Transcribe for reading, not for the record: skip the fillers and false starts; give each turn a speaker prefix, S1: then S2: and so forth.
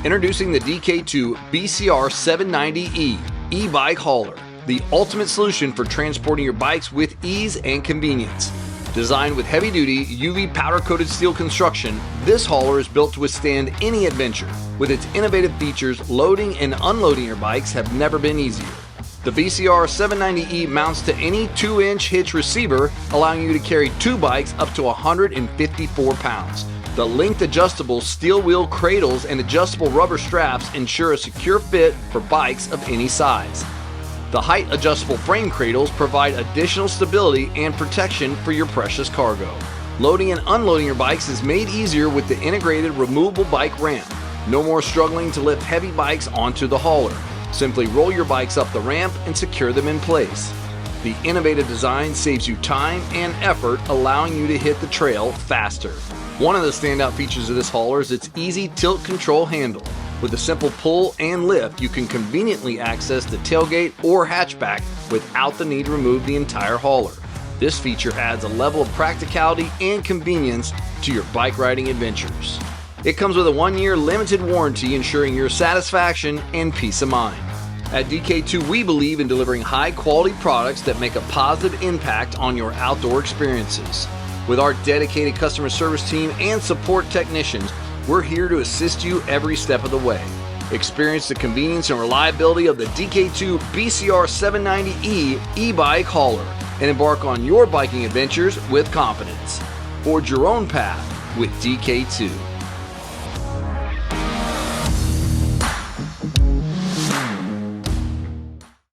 S1: Introducing the DK2 BCR790E E-bike hauler, the ultimate solution for transporting your bikes with ease and convenience. Designed with heavy-duty UV powder-coated steel construction, this hauler is built to withstand any adventure. With its innovative features, loading and unloading your bikes have never been easier. The BCR790E mounts to any 2-inch hitch receiver, allowing you to carry two bikes up to 154 pounds. The length-adjustable steel wheel cradles and adjustable rubber straps ensure a secure fit for bikes of any size. The height-adjustable frame cradles provide additional stability and protection for your precious cargo. Loading and unloading your bikes is made easier with the integrated removable bike ramp. No more struggling to lift heavy bikes onto the hauler. Simply roll your bikes up the ramp and secure them in place. The innovative design saves you time and effort, allowing you to hit the trail faster. One of the standout features of this hauler is its easy tilt control handle. With a simple pull and lift, you can conveniently access the tailgate or hatchback without the need to remove the entire hauler. This feature adds a level of practicality and convenience to your bike riding adventures. It comes with a 1-year limited warranty, ensuring your satisfaction and peace of mind. At DK2, we believe in delivering high-quality products that make a positive impact on your outdoor experiences. With our dedicated customer service team and support technicians, we're here to assist you every step of the way. Experience the convenience and reliability of the DK2 BCR790E E-bike hauler and embark on your biking adventures with confidence. Forge your own path with DK2.